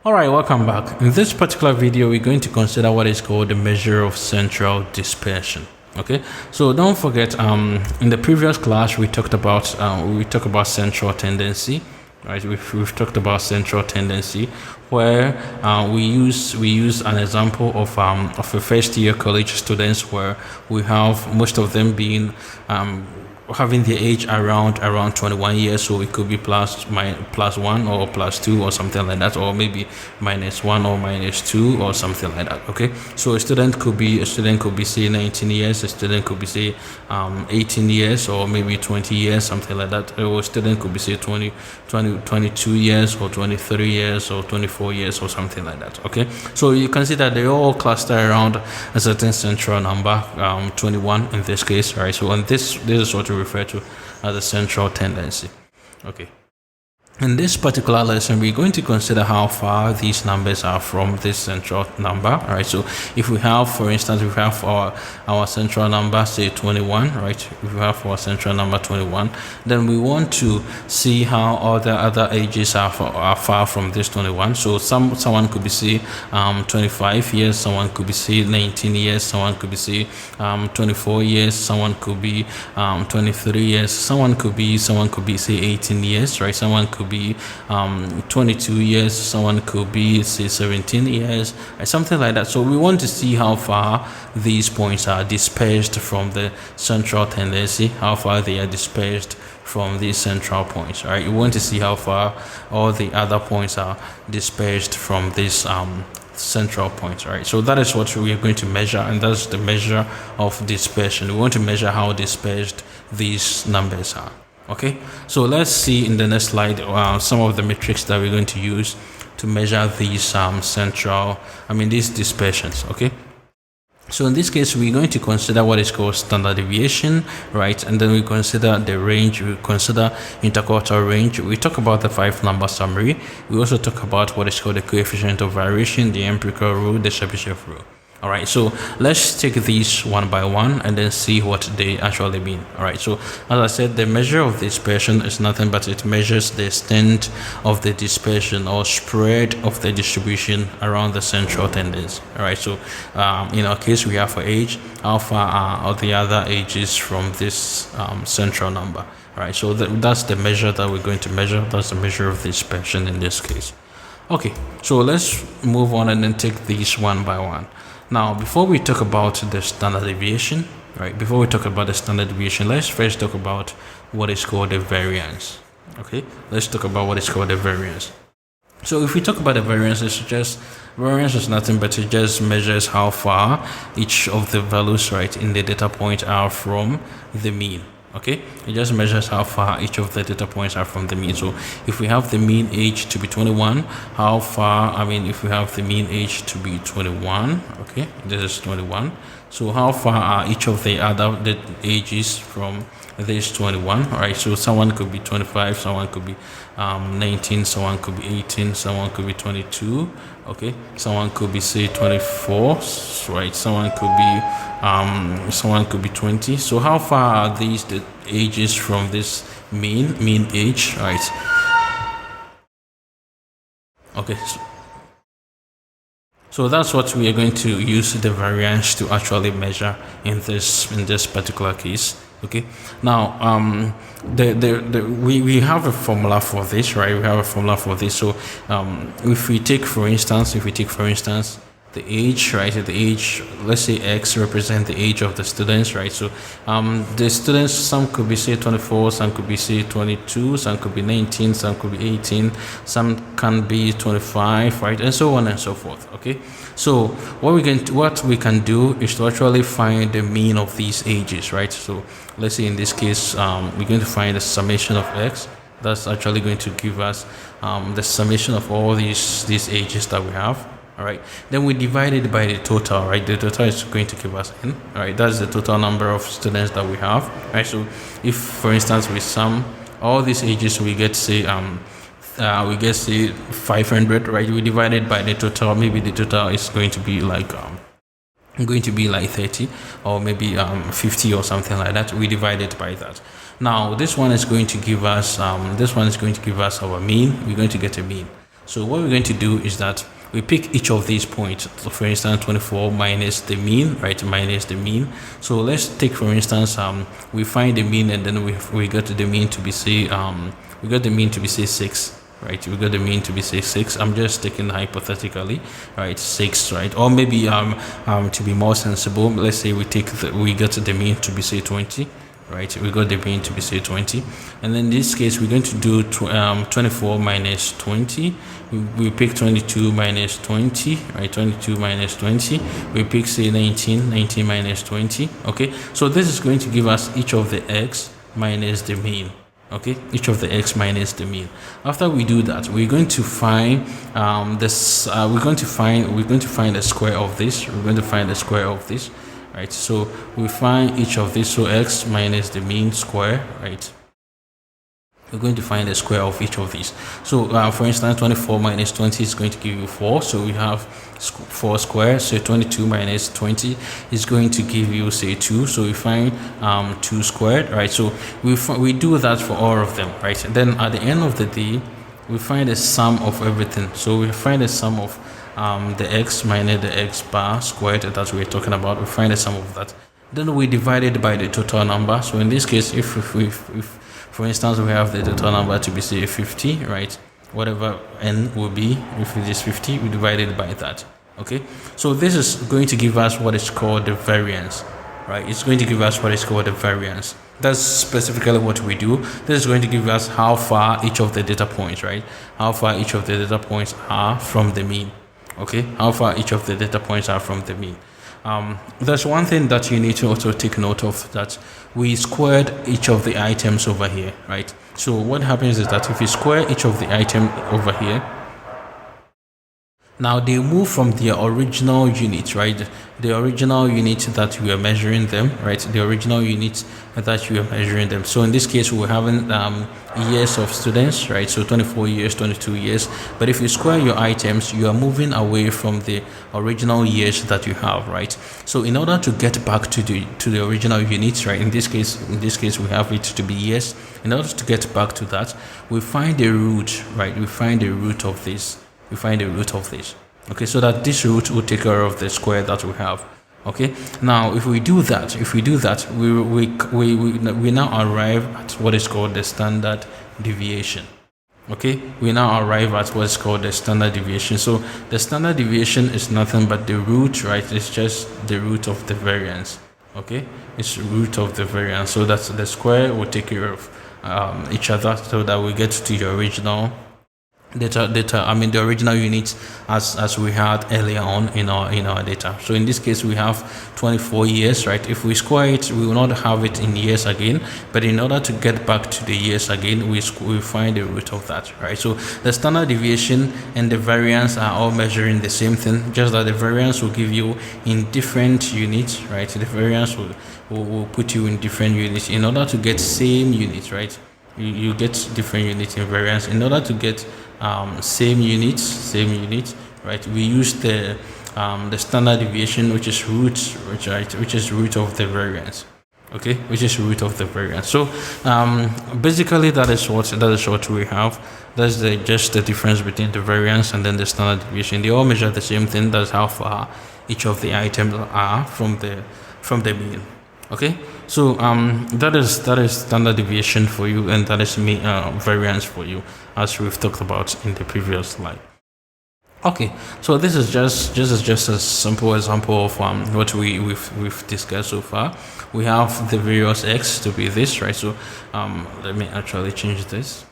Alright, welcome back. In this particular video, we're going to consider what is called the measure of central dispersion. Okay, so don't forget, in the previous class we talked about central tendency, right? We've talked about central tendency, where we use an example of a first year college students, where we have most of them being having the age around 21 years, so it could be plus 1 or plus 2 or something like that, or maybe minus 1 or minus 2 or something like that. Okay, so a student could be say 19 years, a student could be say 18 years, or maybe 20 years, something like that, or a student could be say 22 years or 23 years or 24 years or something like that. Okay, so you can see that they all cluster around a certain central number, 21 in this case, right? So on this is what we refer to as the central tendency. Okay, in this particular lesson, we're going to consider how far these numbers are from this central number. All right, so if we have, for instance, we have our central number, say 21, right? If we have our central number 21, then we want to see how all the other ages are far from this 21. So someone could be say 25 years, someone could be say 19 years, someone could be say 24 years, someone could be 23 years, someone could be say 18 years, right? Someone could be 22 years, someone could be say 17 years, or something like that. So we want to see how far these points are dispersed from the central tendency, how far they are dispersed from these central points. All right, we want to see how far all the other points are dispersed from this central points. Right, so that is what we are going to measure, and that's the measure of dispersion. We want to measure how dispersed these numbers are. Okay, so let's see in the next slide some of the metrics that we're going to use to measure these these dispersions. Okay, so in this case, we're going to consider what is called standard deviation, right? And then we consider the range, we consider interquartile range, we talk about the 5-number summary, we also talk about what is called the coefficient of variation, the empirical rule, the Chebyshev rule. All right, so let's take these one by one and then see what they actually mean. All right, so as I said, the measure of dispersion is nothing but it measures the extent of the dispersion or spread of the distribution around the central tendency. All right, so in our case, we have for age, how far are the other ages from this central number. All right, so that's the measure that we're going to measure. That's the measure of dispersion in this case. Okay, so let's move on and then take these one by one. Now, before we talk about the standard deviation, right? Before we talk about the standard deviation, let's first talk about what is called the variance. Okay, let's talk about what is called the variance. So if we talk about the variance, variance is nothing but it just measures how far each of the values, right, in the data point are from the mean. Okay, it just measures how far each of the data points are from the mean. So if we have the mean age to be 21, how far, if we have the mean age to be 21, okay, this is 21. So how far are each of the other ages from this 21? All right, so someone could be 25, someone could be 19, someone could be 18, someone could be 22, okay, someone could be say 24, right, someone could be 20. So how far are these the ages from this mean age, right? Okay, so that's what we are going to use the variance to actually measure in this particular case. Okay, now we have a formula for this, right? We have a formula for this. So if we take for instance the age, right? The age, let's say X represent the age of the students, right? So the students, some could be say 24, some could be say 22, some could be 19, some could be 18, some can be 25, right? And so on and so forth. Okay, so what we can do is to actually find the mean of these ages, right? So let's say in this case, we're going to find the summation of X. That's actually going to give us the summation of all these ages that we have. All right, then we divide it by the total, right? The total is going to give us n. All right, that's the total number of students that we have, right? So if, for instance, we sum all these ages, we get say 500, right? We divide it by the total. Maybe the total is going to be like 30 or maybe 50 or something like that. We divide it by that. Now this one is going to give us our mean. We're going to get a mean. So what we're going to do is that we pick each of these points. So for instance, 24 minus the mean, right? Minus the mean. So let's take, for instance, we find the mean, and then we got the mean to be say we got the mean to be say 6, right? We got the mean to be say 6. I'm just taking hypothetically, right? 6, right? Or maybe to be more sensible, let's say we got the mean to be say 20. Right, we got the mean to be say 20, and then in this case we're going to do 24 minus 20. We pick 22 minus 20, right? 22 minus 20. We pick say 19 minus 20. Okay, so this is going to give us each of the x minus the mean. Okay, each of the x minus the mean. After we do that, we're going to find we're going to find the square of this. We're going to find the square of this. Right, so we find each of these, so x minus the mean square, right? We're going to find the square of each of these. So for instance, 24 minus 20 is going to give you 4, so we have 4 squared. So 22 minus 20 is going to give you say 2, so we find 2 squared, right? So we do that for all of them, right? And then at the end of the day, we find the sum of everything. So we find the sum of the x minus the x bar squared that we're talking about. We find the sum of that, then we divide it by the total number. So in this case, if for instance we have the total number to be say 50, right? Whatever n will be, if it is 50, we divide it by that. Okay, so this is going to give us what is called the variance, right? It's going to give us what is called the variance. That's specifically what we do. This is going to give us how far each of the data points, right? How far each of the data points are from the mean. Okay, how far each of the data points are from the mean. There's one thing that you need to also take note of, that we squared each of the items over here, right? So what happens is that if you square each of the item over here, now they move from their original unit, right? The original unit that we are measuring them, right? The original unit that you are measuring them. So in this case, we're having years of students, right? So 24 years, 22 years. But if you square your items, you are moving away from the original years that you have, right? So in order to get back to the original units, right? In this case, we have it to be years. In order to get back to that, we find the root, right? We find the root of this. We find the root of this. Okay, so that this root will take care of the square that we have. Okay, now if we do that, we now arrive at what is called the standard deviation. Okay, we now arrive at what's called the standard deviation. So the standard deviation is nothing but the root, right? It's just the root of the variance. Okay, it's root of the variance. So that's the square will take care of each other, so that we get to the original the original units as we had earlier on in our data. So in this case, we have 24 years, right? If we square it, we will not have it in years again, but in order to get back to the years again, we find the root of that, right? So the standard deviation and the variance are all measuring the same thing, just that the variance will give you in different units, right? The variance will put you in different units in order to get same units, right? You get different units in variance. In order to get same units, right? We use the standard deviation, which is root, which is root of the variance. Okay, which is root of the variance. So basically, that is what we have. That's just the difference between the variance and then the standard deviation. They all measure the same thing. That's how far each of the items are from the mean. Okay, so that is standard deviation for you, and that is variance for you, as we've talked about in the previous slide. Okay, so this is just a simple example of what we've discussed so far. We have the various x to be this, right? So let me actually change this.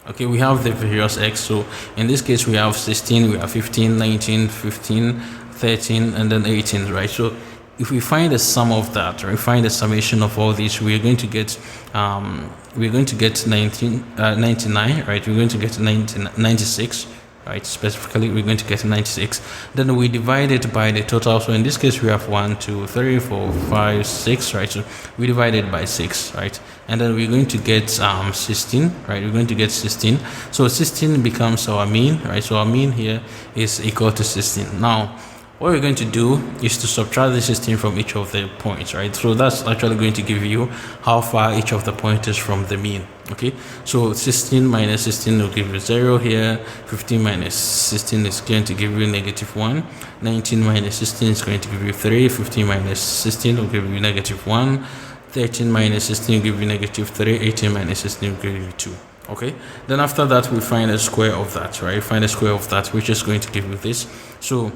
Okay, we have the various x. So in this case, we have 16, we have 15, 19, 15, 13, and then 18, right? So if we find the sum of that, or we find the summation of all these, we're going to get 99, right? We're going to get 96, right? Specifically, we're going to get 96. Then we divide it by the total. So in this case, we have 1, 2, 3, 4, 5, 6, right? So we divide it by 6, right? And then we're going to get 16, right? We're going to get 16. So 16 becomes our mean, right? So our mean here is equal to 16. Now, what we're going to do is to subtract the 16 from each of the points, right? So that's actually going to give you how far each of the points is from the mean. Okay, so 16 minus 16 will give you 0 here. 15 minus 16 is going to give you -1. 19 minus 16 is going to give you 3. 15 minus 16 will give you -1. 13 minus 16 will give you -3. 18 minus 16 will give you 2. Okay, then after that we find a square of that, right? Find a square of that, which is going to give you this. So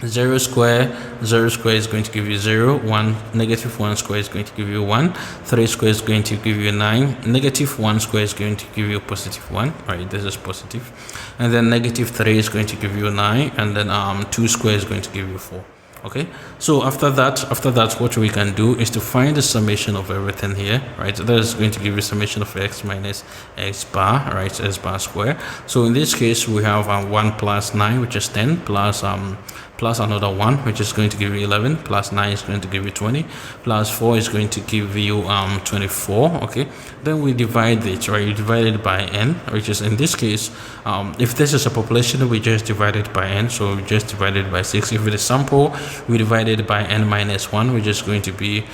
0 square is going to give you 0. 1 -1 square is going to give you 1. 3 square is going to give you 9. -1 square is going to give you +1, right? This is positive. And then -3 is going to give you 9, and then 2 square is going to give you 4. Okay, so after that what we can do is to find the summation of everything here, right? That is going to give you summation of x minus x bar, right? S bar square. So in this case we have 1 plus 9, which is 10, plus another 1, which is going to give you 11, plus 9 is going to give you 20, plus 4 is going to give you 24. Okay, then we divide it, right? You divide it by n, which is in this case, if this is a population, we just divide it by n, so we just divide it by 6. If it is sample, we divide it by n minus 1, which is going to be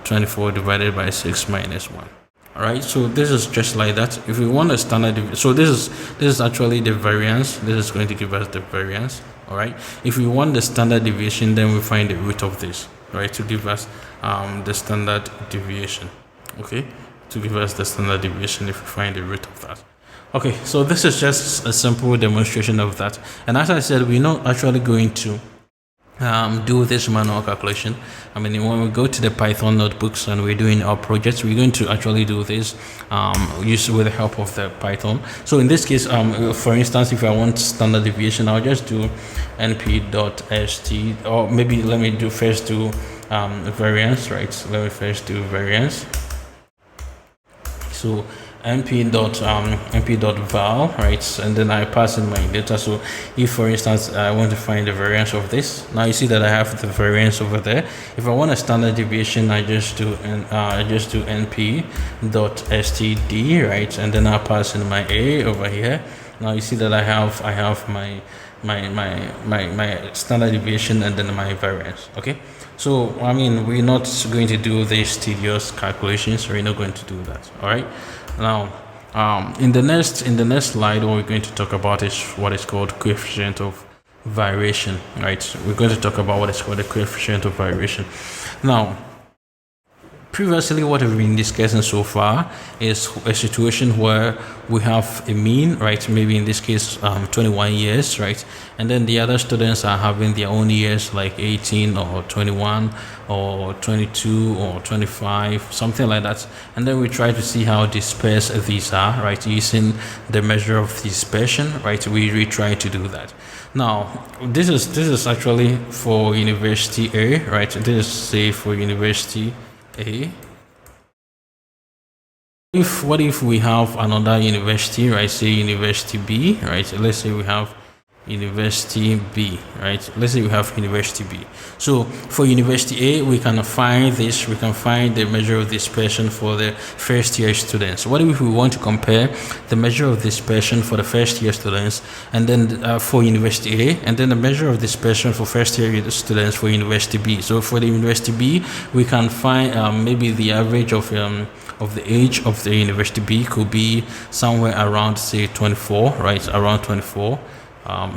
24 divided by 6 minus 1. All right, so this is just like that. If we want a standard, so this is actually the variance. This is going to give us the variance. All right, if we want the standard deviation, then we find the root of this, right, to give us the standard deviation. Okay, to give us the standard deviation if we find the root of that. Okay, so this is just a simple demonstration of that. And as I said, we're not actually going to do this manual calculation. I mean, when we go to the Python notebooks and we're doing our projects, we're going to actually do this with the help of the Python. So in this case, for instance, if I want standard deviation, I'll just do np.st, or maybe let me first do variance, right? So let me first do variance. So np.val, right, and then I pass in my data. So if for instance I want to find the variance of this, now you see that I have the variance over there. If I want a standard deviation, I just do np.std, right, and then I pass in my a over here. Now you see that I have my standard deviation and then my variance. Okay, so I mean, we're not going to do these tedious calculations. We're not going to do that. All right, now in the next slide, what we're going to talk about is what is called coefficient of variation. Right, we're going to talk about what is called the coefficient of variation. Now, previously, what we've been discussing so far is a situation where we have a mean, right? Maybe in this case, 21 years, right? And then the other students are having their own years, like 18 or 21 or 22 or 25, something like that. And then we try to see how dispersed these are, right? Using the measure of dispersion, right? We try to do that. Now, this is actually for University A, right? This is, say, for University A. What if we have another university, right? Say University B, right? Let's say we have University B, right? Let's say we have University B. So for University A, we can find this. We can find the measure of dispersion for the first year students. What if we want to compare the measure of dispersion for the first year students, and then for University A, and then the measure of dispersion for first year students for University B? So for the University B, we can find maybe the average of the age of the University B could be somewhere around, say, 24, right? Around 24.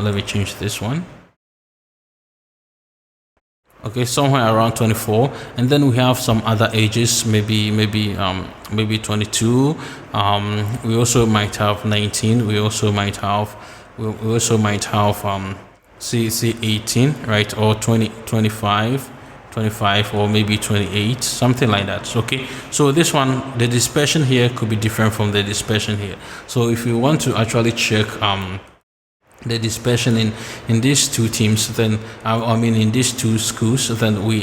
Let me change this one. Okay, somewhere around 24, and then we have some other ages, maybe 22. We also might have 19. We also might have say 18, right? Or 20, 25, or maybe 28, something like that. Okay, so this one, the dispersion here could be different from the dispersion here. So if you want to actually check the dispersion in these two teams, then I mean in these two schools, then we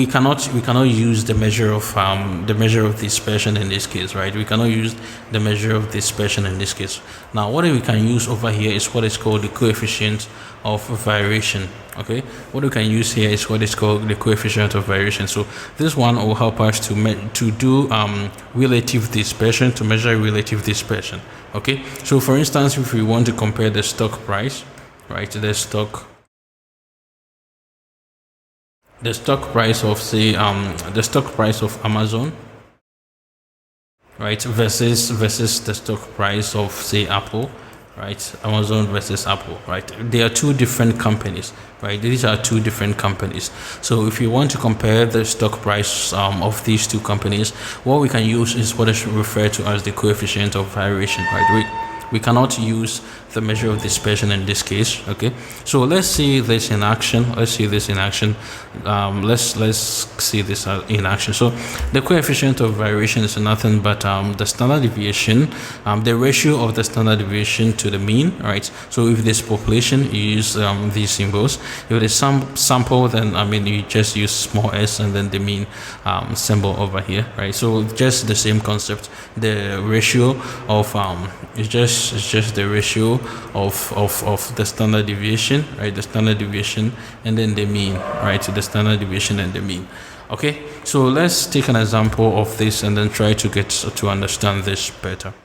cannot use the measure of dispersion in this case, right? We cannot use the measure of dispersion in this case. Now, what we can use over here is what is called the coefficient of variation. Okay, what we can use here is what is called the coefficient of variation. So this one will help us to do relative dispersion, to measure relative dispersion. Okay, so for instance, if we want to compare the stock price, right, the stock the stock price of say the stock price of Amazon, right, versus the stock price of say Apple, right? Amazon versus Apple, right? They are two different companies, right? These are two different companies. So if you want to compare the stock price of these two companies, what we can use is what is referred to as the coefficient of variation, right? We cannot use the measure of dispersion in this case. Okay, so let's see this in action. Let's see this in action. Let's see this in action. So the coefficient of variation is nothing but the standard deviation, the ratio of the standard deviation to the mean, right? So if this population, you use these symbols. If it is some sample, then you just use small s and then the mean symbol over here, right? So just the same concept. The ratio of it's just the ratio of the standard deviation, right? The standard deviation and then the mean, right? So the standard deviation and the mean. Okay, so let's take an example of this and then try to get to understand this better.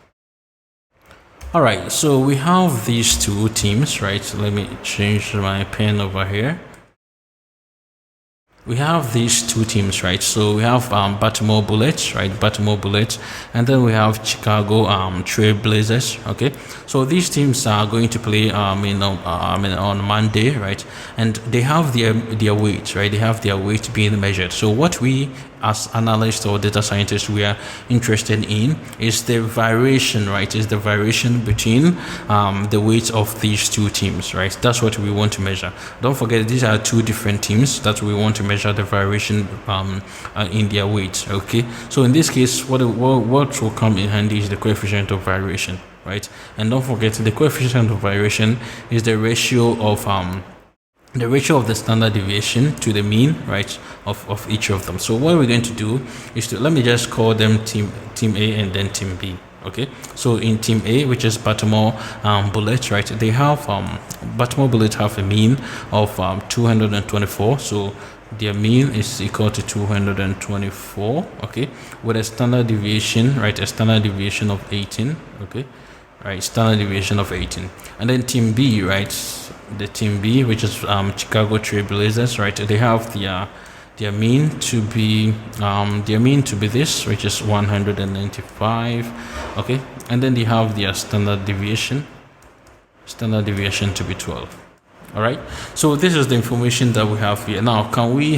All right, so we have these two teams, right? So let me change my pen over here. We have these two teams, right? So we have Baltimore Bullets, right? Baltimore Bullets, and then we have Chicago Trailblazers. Okay, so these teams are going to play on Monday, right? And they have their weight, right? They have their weight being measured. So what we as analysts or data scientists we are interested in is the variation, right? Is the variation between the weights of these two teams, right? That's what we want to measure. Don't forget, these are two different teams that we want to measure the variation in their weights. Okay, so in this case, what will come in handy is the coefficient of variation, right? And don't forget, the coefficient of variation is the ratio of the standard deviation to the mean, right, of each of them. So what we're going to do is let me just call them team A and then team B. Okay, so in team A, which is Baltimore Bullets, right, they have Baltimore Bullets have a mean of 224. So their mean is equal to 224. Okay, with a standard deviation, right, a standard deviation of 18. Okay, right, standard deviation of 18. And then team B, right, the team B, which is Chicago Trailblazers, right, they have their mean to be this, which is 195. Okay, and then they have their standard deviation to be 12. All right, so this is the information that we have here. Now, can we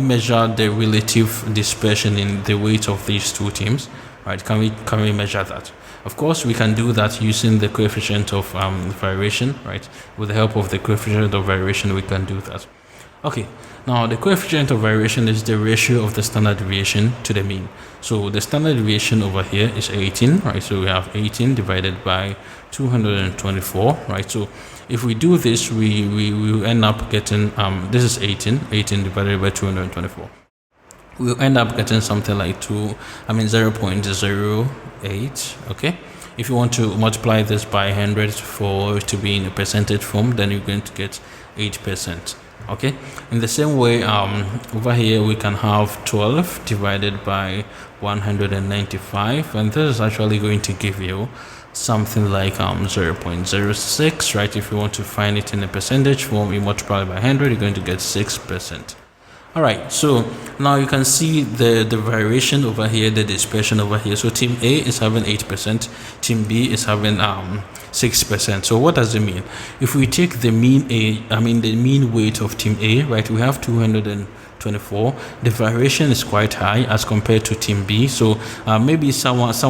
measure the relative dispersion in the weight of these two teams? Right, can we measure that? Of course, we can do that using the coefficient of variation, right? With the help of the coefficient of variation, we can do that. Okay, now the coefficient of variation is the ratio of the standard deviation to the mean. So the standard deviation over here is 18, right? So we have 18 divided by 224, right? So if we do this, we will end up getting, this is 18 divided by 224. We'll end up getting something like 0.08. Okay, if you want to multiply this by 100 for it to be in a percentage form, then you're going to get 8%. Okay, in the same way, over here we can have 12 divided by 195, and this is actually going to give you something like 0.06, right? If you want to find it in a percentage form, you multiply by 100, you're going to get 6%. All right, so now you can see the variation over here, the dispersion over here. So team A is having 8%, team B is having 6%. So what does it mean? If we take the mean the mean weight of team A, right, we have 224. The variation is quite high as compared to team B. So maybe someone's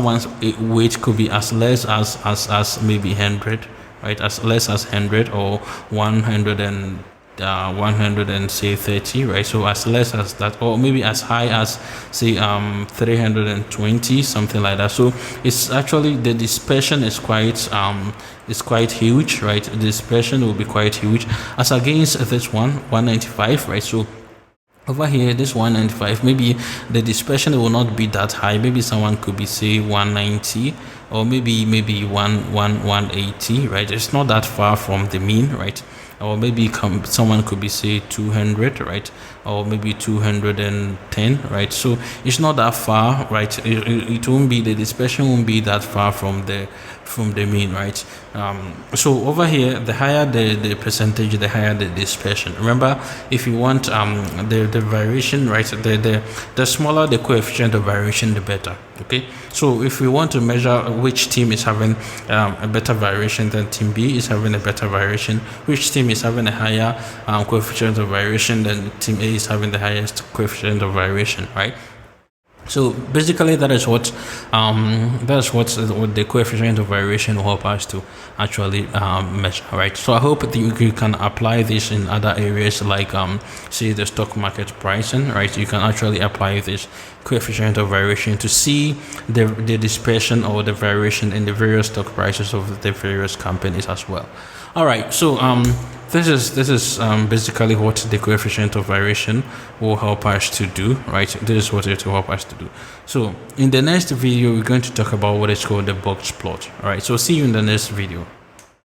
weight could be as less as maybe 100, right? As less as 100 or 100 and say 30, right? So as less as that, or maybe as high as say 320, something like that. So it's actually, the dispersion is quite huge, right? The dispersion will be quite huge as against this 195, right? So over here, this 195, maybe the dispersion will not be that high. Maybe someone could be say 190 or maybe 180, right? It's not that far from the mean, right? Or maybe someone could be say 200, right? Or maybe 210, right? So it's not that far, right? It won't be, the dispersion won't be that far from from the mean, right? So over here, the higher the percentage, the higher the dispersion. Remember, if you want the variation, right, the smaller the coefficient of variation, the better. Okay, so if we want to measure which team is having a better variation, then team B is having a better variation. Which team is having a higher coefficient of variation, then team A is having the highest coefficient of variation, right? So basically, that is what the coefficient of variation will help us to actually measure, right? So I hope that you can apply this in other areas, like say the stock market pricing, right? You can actually apply this coefficient of variation to see the dispersion or the variation in the various stock prices of the various companies as well. All right, so this is basically what the coefficient of variation will help us to do, right? This is what it will help us to do. So in the next video, we're going to talk about what is called the box plot. All right, so see you in the next video.